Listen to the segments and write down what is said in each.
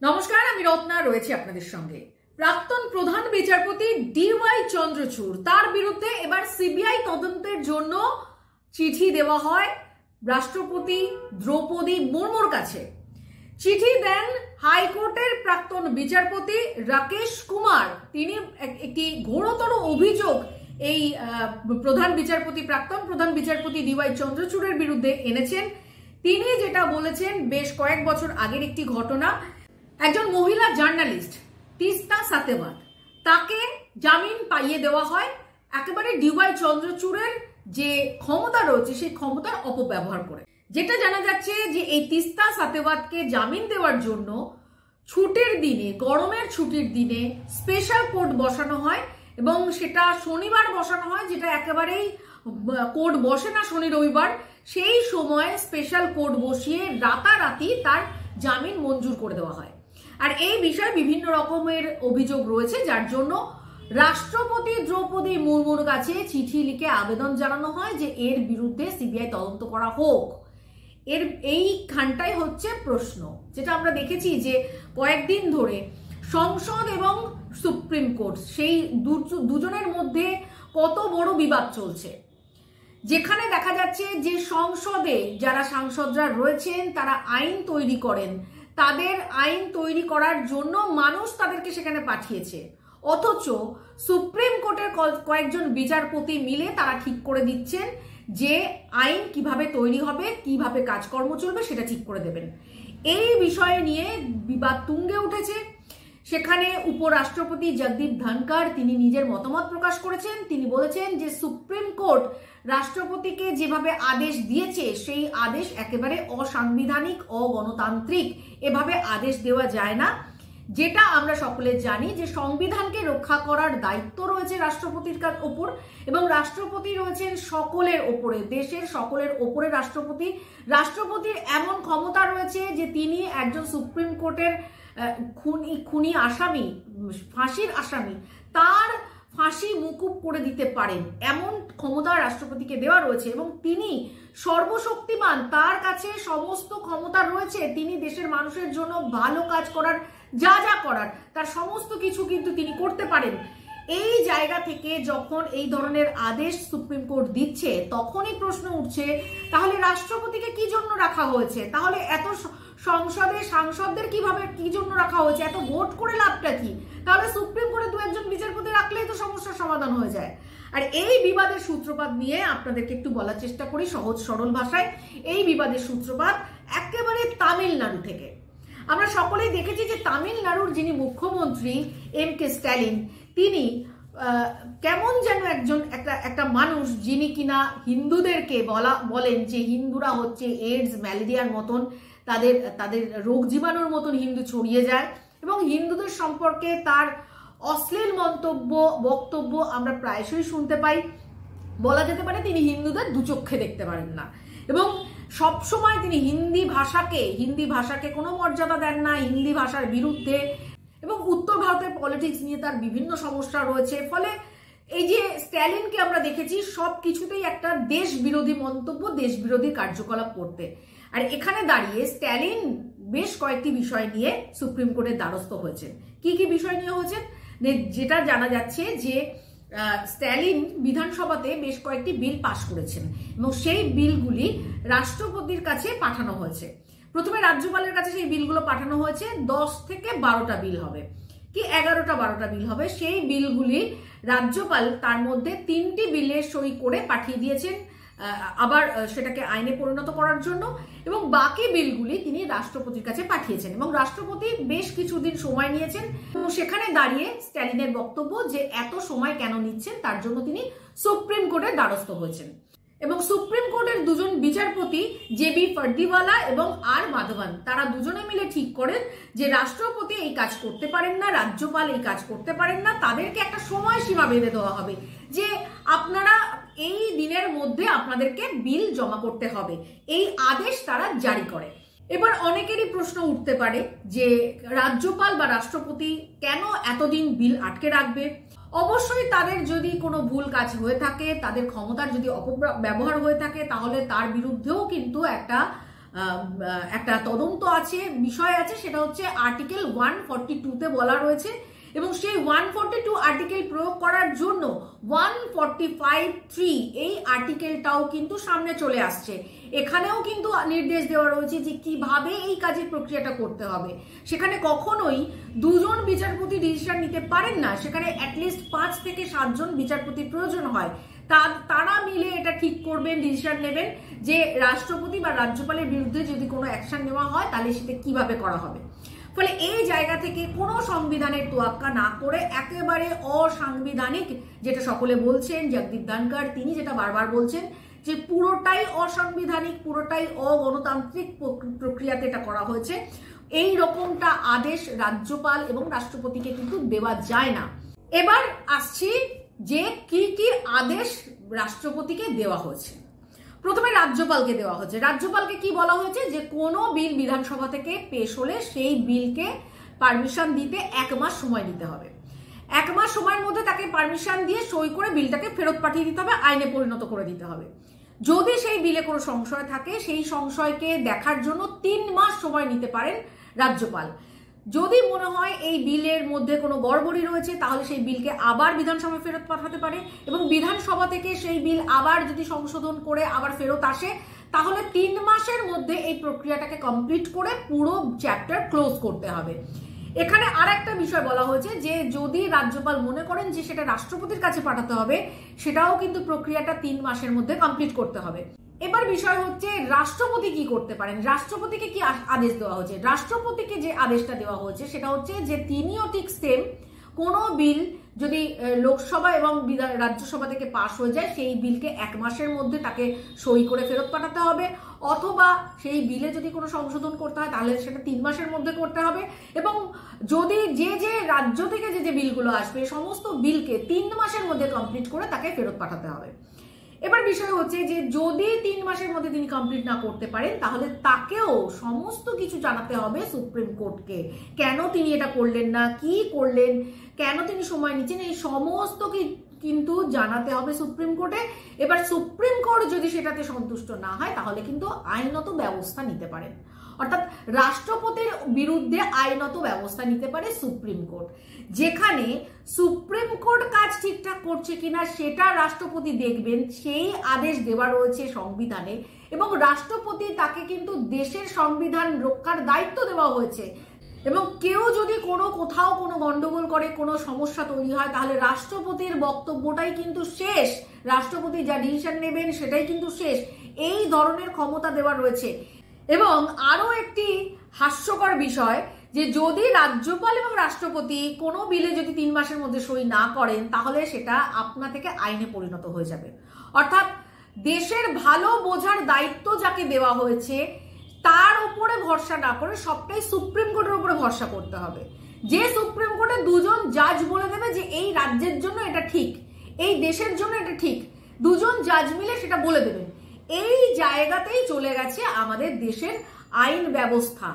নমস্কার, আমি রত্না রয়েছি আপনাদের সঙ্গে। প্রাক্তন প্রধান বিচারপতি DY চন্দ্রচূড় তার বিরুদ্ধে এবার সিবিআই তদন্তের জন্য চিঠি দেওয়া হয় রাষ্ট্রপতি দ্রৌপদী মুর্মুর কাছে। চিঠি দেন হাইকোর্টের প্রাক্তন বিচারপতি রাকেশ কুমার। তিনি একটি ঘোরতর অভিযোগ এই প্রাক্তন প্রধান বিচারপতি DY চন্দ্রচূড়ের বিরুদ্ধে এনেছেন। তিনি যেটা বলেছেন, বেশ কয়েক বছর আগের একটি ঘটনা। একজন মহিলা জার্নালিস্ট তিস্তা সাতেওয়াত, তাকে জামিন পাইয়ে দেওয়া হয় একেবারে DY চন্দ্রচূড়ের যে ক্ষমতা রয়েছে সেই ক্ষমতার অপব্যবহার করে। যেটা জানা যাচ্ছে যে এই তিস্তা সাতেওয়াতকে জামিন দেওয়ার জন্য ছুটির দিনে, গরমের ছুটির দিনে স্পেশাল কোর্ট বসানো হয় এবং সেটা শনিবার বসানো হয়, যেটা একেবারেই কোর্ট বসে না শনি রবিবার। সেই সময় স্পেশাল কোর্ট বসিয়ে রাতারাতি তার জামিন মঞ্জুর করে দেওয়া হয়। আর এই বিষয়ে বিভিন্ন রকমের অভিযোগ রয়েছে, যার জন্য রাষ্ট্রপতি দ্রৌপদী মুর্মুর কাছে চিঠি লিখে আবেদন জানানো হয় যে এর বিরুদ্ধে সিবিআই তদন্ত করা হোক। এইখানটাই হচ্ছে প্রশ্ন, যেটা আমরা দেখেছি যে কয়েকদিন ধরে সংসদ এবং সুপ্রিম কোর্ট, সেই দুজনের মধ্যে কত বড় বিবাদ চলছে, যেখানে দেখা যাচ্ছে যে সংসদে যারা সাংসদরা রয়েছেন তারা আইন তৈরি করেন, তাদের আইন তৈরি করার জন্য মানুষ তাদেরকে সেখানে পাঠিয়েছে, অথচ সুপ্রিম কোর্টের কয়েকজন বিচারপতি মিলে তারা ঠিক করে দিচ্ছেন যে আইন কিভাবে তৈরি হবে, কিভাবে কাজকর্ম চলবে সেটা ঠিক করে দেবেন। এই বিষয়ে নিয়ে বিবাদ তুঙ্গে উঠেছে। সেখানে উপরাষ্ট্রপতি জগদীপ ধনকর তিনি নিজের মতামত প্রকাশ করেছেন। তিনি বলেছেন যে সুপ্রিম কোর্ট রাষ্ট্রপতিকে যেভাবে আদেশ দিয়েছে সেই আদেশ একেবারে অসাংবিধানিক, অগণতান্ত্রিক। এভাবে আদেশ দেওয়া যায় না। যেটা আমরা সকলে জানি যে সংবিধানকে রক্ষা করার দায়িত্ব রয়েছে রাষ্ট্রপতির ওপর, এবং রাষ্ট্রপতি রয়েছেন সকলের ওপরে, দেশের সকলের ওপরে রাষ্ট্রপতির এমন ক্ষমতা রয়েছে যে তিনি একজন সুপ্রিম কোর্টের খুনি আসামি, ফাঁসির আসামি, তার ফাঁসি মুকুব করে দিতে পারেন, এমন ক্ষমতা রাষ্ট্রপতিকে দেওয়া রয়েছে। এবং তিনি সর্বশক্তিমান, তার কাছে সমস্ত ক্ষমতা রয়েছে। তিনি দেশের মানুষের জন্য ভালো কাজ করার, যা যা করার, তার সমস্ত কিছু কিন্তু তিনি করতে পারেন। এই জায়গা থেকে যখন এই ধরনের আদেশ সুপ্রিম কোর্ট দিচ্ছে, তখনই প্রশ্ন উঠছে তাহলে রাষ্ট্রপতিকে কি জন্য রাখা হয়েছে, তাহলে এত সংসদে সাংসদদের কি জন্য রাখা হয়েছে, এত ভোট করে লাভটা কি? তাহলে সুপ্রিম কোর্টে দু একজন বিচারপতি রাখলেই তো সমস্যার সমাধান হয়ে যায়। আর এই বিবাদের সূত্রপাত নিয়ে আপনাদেরকে একটু বলার চেষ্টা করি সহজ সরল ভাষায়। এই বিবাদের সূত্রপাত একেবারে তামিলনাড়ু থেকে। আমরা সকলেই দেখেছি যে তামিলনাড়ুর যিনি মুখ্যমন্ত্রী MK স্ট্যালিন, তিনি কেমন যেন একটা মানুষ, যিনি কিনা হিন্দুদেরকে বলেন যে হিন্দুরা হচ্ছে এইডস, ম্যালেরিয়ার মতন, তাদের রোগ জীবাণুর মতন হিন্দু ছড়িয়ে যায়, এবং হিন্দুদের সম্পর্কে তার অশ্লীল বক্তব্য আমরা প্রায়শই শুনতে পাই। বলা যেতে পারে তিনি হিন্দুদের দুচক্ষে দেখতে পারেন না, এবং সবসময় তিনি হিন্দি ভাষাকে কোনো মর্যাদা দেন না, হিন্দি ভাষার বিরুদ্ধে। এবং উত্তর ভারতের পলিটিক্স নিয়ে তার বিভিন্ন সমস্যা রয়েছে। ফলে এই যে স্ট্যালিনকে আমরা দেখেছি সব কিছুতেই একটা দেশ বিরোধী মন্তব্য, দেশ বিরোধী কার্যকলাপ করতে। আর এখানে দাঁড়িয়ে স্ট্যালিন বেশ কয়েকটি বিষয় নিয়ে সুপ্রিম কোর্টের দ্বারস্থ হয়েছেন। কি কি বিষয় নিয়ে হয়েছেন? যেটা জানা যাচ্ছে যে স্ট্যালিন বিধানসভাতে বেশ কয়েকটি বিল পাশ করেছেন, এবং সেই বিলগুলি রাষ্ট্রপতির কাছে পাঠানো হয়েছে। প্রথমে রাজ্যপালের কাছে সেই বিলগুলো পাঠানো হয়েছে। 10 থেকে 12টা বিল হবে, কি 11টা-12টা বিল হবে। সেই বিলগুলি রাজ্যপাল তার মধ্যে 3টি বিলে সই করে পাঠিয়ে দিয়েছেন আবার সেটাকে আইনে পরিণত করার জন্য, এবং বাকি বিলগুলি তিনি রাষ্ট্রপতির কাছে পাঠিয়েছেন, এবং রাষ্ট্রপতি বেশ কিছুদিন সময় নিয়েছেন। এবং সেখানে দাঁড়িয়ে স্ট্যালিনের বক্তব্য যে এত সময় কেন নিচ্ছেন, তার জন্য তিনি সুপ্রিম কোর্টের দ্বারস্থ হয়েছেন। এবং সুপ্রিম কোর্টের দুজন বিচারপতি JB ফার্দিওয়ালা এবং R মাধবন, তারা দুজনে মিলে ঠিক করেন যে রাষ্ট্রপতি এই কাজ করতে পারেন না, রাজ্যপাল এই কাজ করতে পারেন না, তাদেরকে একটা সময়সীমা বেঁধে দেওয়া হবে যে আপনারা এই দিনের মধ্যে আপনাদেরকে বিল জমা করতে হবে। এই আদেশ তারা জারি করে। এবার অনেকেরই প্রশ্ন উঠতে পারে যে রাজ্যপাল বা রাষ্ট্রপতি কেন এতদিন বিল আটকে রাখবে? অবশ্যই তাদের যদি কোনো ভুল কাজ হয়ে থাকে, তাদের ক্ষমতার যদি অপব্যবহার হয়ে থাকে, তাহলে তার বিরুদ্ধেও কিন্তু একটা একটা তদন্ত আছে, বিষয় আছে, সেটা হচ্ছে আর্টিকেল 142-তে বলা রয়েছে এবং সেই 142 আর্টিকেল প্রয়োগ করার জন্য 145(3) এই আর্টিকেলটাও কিন্তু সামনে চলে আসছে। এখানেও কিন্তু নির্দেশ দেওয়া রয়েছে যে কিভাবে এই কাজের প্রক্রিয়াটা করতে হবে। সেখানে কখনোই দুজন বিচারপতি ডিসিশন নিতে পারেন না, সেখানে অ্যাটলিস্ট 5 থেকে 7 জন বিচারপতির প্রয়োজন হয়। তারা মিলে এটা ঠিক করবেন, ডিসিশন নেবেন যে রাষ্ট্রপতি বা রাজ্যপালের বিরুদ্ধে যদি কোনো অ্যাকশন নেওয়া হয় তাহলে সেটা কিভাবে করা হবে। ফলে এই জায়গা থেকে কোনো সংবিধানের তোয়াক্কা না করে একেবারে অসাংবিধানিক, যেটা সকলে বলছেন, জগদীপ ধনখড় তিনি যেটা বারবার বলছেন যে পুরোটাই অসাংবিধানিক, পুরোটাই অগণতান্ত্রিক প্রক্রিয়াতে এটা করা হয়েছে, এই রকমটা আদেশ রাজ্যপাল এবং রাষ্ট্রপতিকে কিন্তু দেওয়া যায় না। এবার আসছি যে কি কি আদেশ রাষ্ট্রপতিকে দেওয়া হয়েছে। প্রথমে রাজ্যপালকে দেওয়া হয়েছে। রাজ্যপালকে কি বলা হয়েছে যে কোনো বিল বিধানসভা থেকে পেশ হলে সেই বিলকে পারমিশন দিতে 1 মাস সময় নিতে হবে। 1 মাস সময়ের মধ্যে তাকে পারমিশন দিয়ে সই করে বিলটাকে ফেরত পাঠিয়ে দিতে হবে, আইনে পরিণত করে দিতে হবে। যদি সেই বিলে কোনো সংশয় থাকে সেই সংশয়কে দেখার জন্য 3 মাস সময় নিতে পারেন রাজ্যপাল। যদি মনে হয় এই বিলের মধ্যে কোনো গড়বড়ি রয়েছে তাহলে সেই বিলকে আবার বিধানসভায় ফেরত পাঠাতে পারে এবং বিধানসভা থেকে সেই বিল আবার যদি সংশোধন করে আবার ফেরত আসে তাহলে 3 মাসের মধ্যে এই প্রক্রিয়াটাকে কমপ্লিট করে পুরো চ্যাপ্টার ক্লোজ করতে হবে। এখানে আরেকটা বিষয় বলা হয়েছে যে যদি রাজ্যপাল মনে করেন যে সেটা রাষ্ট্রপতির কাছে পাঠাতে হবে সেটাও কিন্তু প্রক্রিয়াটা 3 মাসের মধ্যে কমপ্লিট করতে হবে। এবার বিষয় হচ্ছে রাষ্ট্রপতি কি করতে পারেন, রাষ্ট্রপতিকে কি আদেশ দেওয়া হয়েছে। রাষ্ট্রপতিকে যে আদেশটা দেওয়া হয়েছে সেটা হচ্ছে যে তিনিও ঠিক সেম, কোনো বিল যদি লোকসভা এবং রাজ্যসভা থেকে পাশ হয়ে যায় সেই বিলকে 1 মাসের মধ্যে তাকে সই করে ফেরত পাঠাতে হবে, অথবা সেই বিলে যদি কোনো সংশোধন করতে হয় তাহলে সেটা 3 মাসের মধ্যে করতে হবে এবং যদি যে রাজ্য থেকে যে বিলগুলো আসবে সমস্ত বিলকে 3 মাসের মধ্যে কমপ্লিট করে তাকে ফেরত পাঠাতে হবে। এবার বিষয় হচ্ছে যে যদি 3 মাসের মধ্যে তিনি কমপ্লিট না করতে পারেন তাহলে তাকেও সমস্ত কিছু জানাতে হবে সুপ্রিম কোর্টকে, কেন তিনি এটা করলেন না, কি করলেন, কেন তিনি সময় নিচ্ছেন, এই সমস্ত কিন্তু জানাতে হবে সুপ্রিম কোর্টে। এবার সুপ্রিম কোর্ট যদি সেটাতে সন্তুষ্ট না হয় তাহলে কিন্তু আইনত ব্যবস্থা নিতে পারেন, অর্থাৎ রাষ্ট্রপতির বিরুদ্ধে আইনত ব্যবস্থা নিতে পারে সুপ্রিম কোর্ট। যেখানে সুপ্রিম কোর্ট কাজ ঠিকঠাক করছে কিনা সেটা রাষ্ট্রপতি দেখবেন, সেই আদেশ দেওয়া রয়েছে সংবিধানে এবং রাষ্ট্রপতি তাকে কিন্তু দেশের সংবিধান রক্ষার দায়িত্ব দেওয়া হয়েছে এবং কেউ যদি কোথাও কোনো গন্ডগোল করে, কোনো সমস্যা তৈরি হয় তাহলে রাষ্ট্রপতির বক্তব্যটাই কিন্তু শেষ, রাষ্ট্রপতি যা ডিসিশন নেবেন সেটাই কিন্তু শেষ, এই ধরনের ক্ষমতা দেওয়া রয়েছে। এবং আরো একটি হাস্যকর বিষয় যে যদি রাজ্যপাল এবং রাষ্ট্রপতি কোনো বিলে যদি 3 মাসের মধ্যে সই না করেন তাহলে সেটা আপনা থেকে আইনে পরিণত হয়ে যাবে। অর্থাৎ দেশের ভালো বোঝার দায়িত্ব যাকে দেওয়া হয়েছে তার উপরে ভরসা না করে সবটাই সুপ্রিম কোর্টের উপরে ভরসা করতে হবে। যে সুপ্রিম কোর্টে 2 জন জাজ বলে দেবে যে এই রাজ্যের জন্য এটা ঠিক, এই দেশের জন্য এটা ঠিক, 2 জন জাজ মিলে সেটা বলে দেবেন, এই জায়গাতেই চলে গেছে আমাদের দেশের আইন ব্যবস্থা।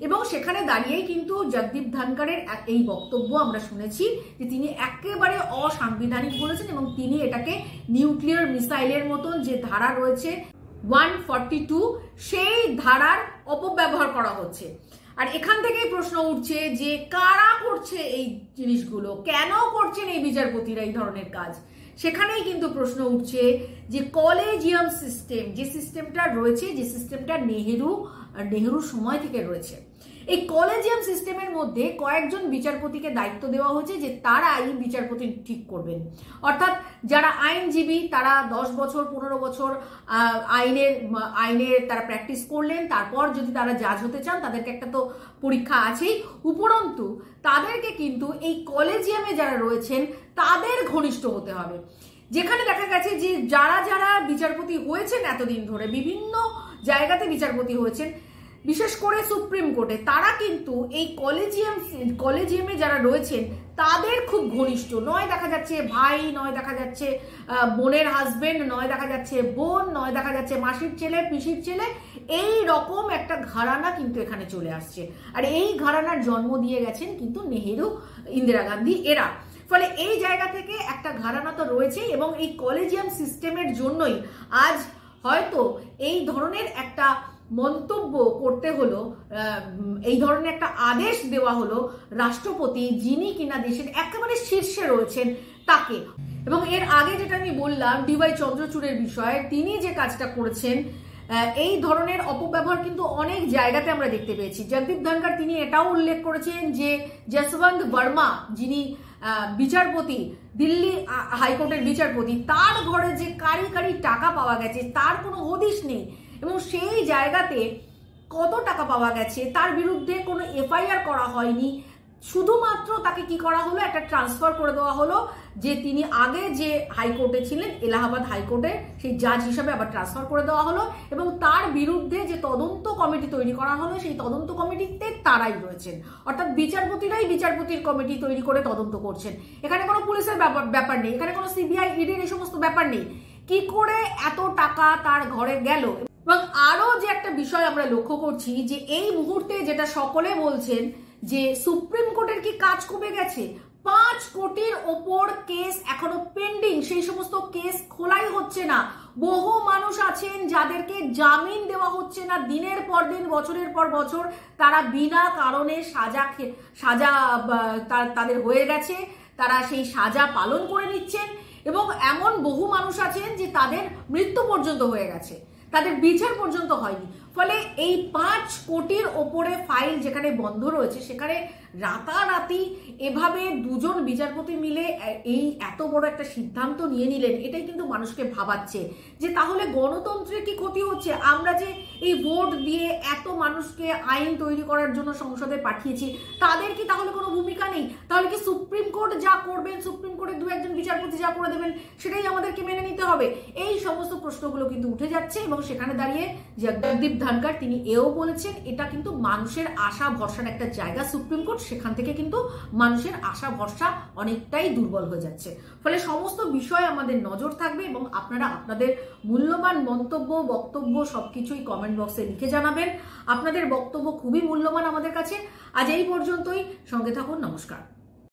এবং সেখানে দাঁড়িয়েই কিন্তু জগদীপ ধনখড়ের এই বক্তব্য আমরা শুনেছি যে তিনি একেবারে অসাংবিধানিক বলেছেন এবং তিনি এটাকে নিউক্লিয়ার মিসাইলের মতন যে ধারা রয়েছে 142 সেই ধারার অপব্যবহার করা হচ্ছে। আর এখান থেকেই প্রশ্ন উঠছে যে কারা করছে এই জিনিসগুলো, কেন করছেন এই বিচারপতিরা এই ধরনের কাজ। সেখানেই কিন্তু প্রশ্ন উঠছে যে কলেজিয়াম সিস্টেম যে সিস্টেমটা রয়েছে, যে সিস্টেমটা নেহেরুর সময় থেকে রয়েছে, এই কলেজিয়াম সিস্টেমের মধ্যে কয়েকজন বিচারপতিকে দায়িত্ব দেওয়া হয়েছে যে তারা এই বিচারপতি ঠিক করবেন। অর্থাৎ যারা আইনজীবী তারা 10 বছর 15 বছর আইনের তারা প্র্যাকটিস করলেন, তারপর যদি তারা জাজ হতে চান তাদেরকে একটা তো পরীক্ষা আছেই, উপরন্তু তাদেরকে কিন্তু এই কলেজিয়ামে যারা রয়েছেন তাদের ঘনিষ্ঠ হতে হবে। যেখানে দেখা গেছে যে যারা বিচারপতি হয়েছেন এতদিন ধরে বিভিন্ন জায়গাতে বিচারপতি হয়েছেন, বিশেষ করে সুপ্রিম কোর্টে, তারা কিন্তু এই কলেজিয়ামে যারা রয়েছেন তাদের খুব ঘনিষ্ঠ, নয় দেখা যাচ্ছে ভাই, নয় দেখা যাচ্ছে বোনের হাজবেন্ড, নয় দেখা যাচ্ছে বোন, নয় দেখা যাচ্ছে মাসির ছেলে, পিসির ছেলে, এই রকম একটা ঘরানা কিন্তু এখানে চলে আসছে। আর এই ঘরানার জন্ম দিয়ে গেছেন কিন্তু নেহেরু, ইন্দিরা গান্ধী এরা। ফলে এই জায়গা থেকে একটা ঘরানা তো রয়েছেই এবং এই কলেজিয়াম সিস্টেমের জন্যই আজ হয়তো এই ধরনের একটা মন্তব্য করতে হলো, এই ধরনের একটা আদেশ দেওয়া হলো রাষ্ট্রপতি, যিনি কিনা দেশের একেবারে শীর্ষে রয়েছেন তাকে। এবং এর আগে যেটা আমি বললাম ডিওয়াই চন্দ্রচূড়ের বিষয়ে, তিনি যে কাজটা করেছেন, এই ধরনের অপব্যবহার কিন্তু অনেক জায়গাতে আমরা দেখতে পেয়েছি। জগদীপ ধনখড় তিনি এটাও উল্লেখ করেছেন যে যশবন্ত বর্মা, যিনি বিচারপতি, দিল্লি হাইকোর্টের বিচারপতি, তার ঘরে যে কারি কারি টাকা পাওয়া গেছে তার কোনো হদিশ নেই, এবং সেই জায়গাতে কত টাকা পাওয়া গেছে তার বিরুদ্ধে কোনো এফআইআর করা হয়নি। শুধুমাত্র তাকে কি করা হলো, একটা ট্রান্সফার করে দেওয়া হলো, যে তিনি আগে যে হাইকোর্টে ছিলেন, এলাহাবাদ হাইকোর্টে, সেই জাজ হিসাবে আবার ট্রান্সফার করে দেওয়া হলো, এবং তার বিরুদ্ধে যে তদন্ত কমিটি তৈরি করা হলো সেই তদন্ত কমিটিতে তারাই রয়েছেন, অর্থাৎ বিচারপতিরাই বিচারপতির কমিটি তৈরি করে তদন্ত করছেন। এখানে কোনো পুলিশের ব্যাপার নেই, এখানে কোনো সিবিআই ইডির এই সমস্ত ব্যাপার নেই। কি করে এত টাকা তার ঘরে গেল? এবং আরো যে একটা বিষয় আমরা লক্ষ্য করছি, যে এই মুহূর্তে যেটা সকলে বলছেন যে সুপ্রিম কোর্টের কি কাজ কমে গেছে, 5 কোটির ওপর কেস এখনো পেন্ডিং, সেই সমস্ত কেস খোলাই হচ্ছে না। বহু মানুষ আছেন যাদেরকে জামিন দেওয়া হচ্ছে না, দিনের পর দিন, বছরের পর বছর তারা বিনা কারণে সাজা তাদের হয়ে গেছে, তারা সেই সাজা পালন করে নিচ্ছেন, এবং এমন বহু মানুষ আছেন যে তাদের মৃত্যু পর্যন্ত হয়ে গেছে, তাদের বিচার পর্যন্ত হয়নি। ফলে এই 5 কোটির ওপরে ফাইল যেখানে বন্ধ রয়েছে, সেখানে রাতারাতি এভাবে দুজন বিচারপতি মিলে এই এত বড় একটা সিদ্ধান্ত নিয়ে নিলেন, এটাই কিন্তু মানুষকে ভাবাচ্ছে যে তাহলে গণতন্ত্রের কি ক্ষতি হচ্ছে। আমরা যে এই ভোট দিয়ে এত মানুষকে আইন তৈরি করার জন্য সংসদে পাঠিয়েছি, তাদের কি তাহলে কোনো ভূমিকা নেই? তাহলে কি সুপ্রিম কোর্ট যা করবেন, সুপ্রিম কোর্টের 2-1 বিচারপতি যা করে দেবেন সেটাই আমাদেরকে মেনে নিতে হবে? এই সমস্ত প্রশ্নগুলো কিন্তু উঠে যাচ্ছে, এবং সেখানে দাঁড়িয়ে জগদীপ ধনখড় তিনি এও বলেছেন এটা কিন্তু মানুষের আশা ভরসার একটা জায়গা সুপ্রিম কোর্ট, সেখান থেকে কিন্তু মানুষের আশা ভরসা অনেকটাই দুর্বল হয়ে যাচ্ছে। ফলে সমস্ত বিষয়ে আমাদের নজর থাকবে, এবং আপনারা আপনাদের মূল্যবান মন্তব্য, বক্তব্য সবকিছুই কমেন্ট বক্সে লিখে জানাবেন। আপনাদের বক্তব্য খুবই মূল্যবান আমাদের কাছে। আজ এই পর্যন্তই, সঙ্গে থাকুন, নমস্কার।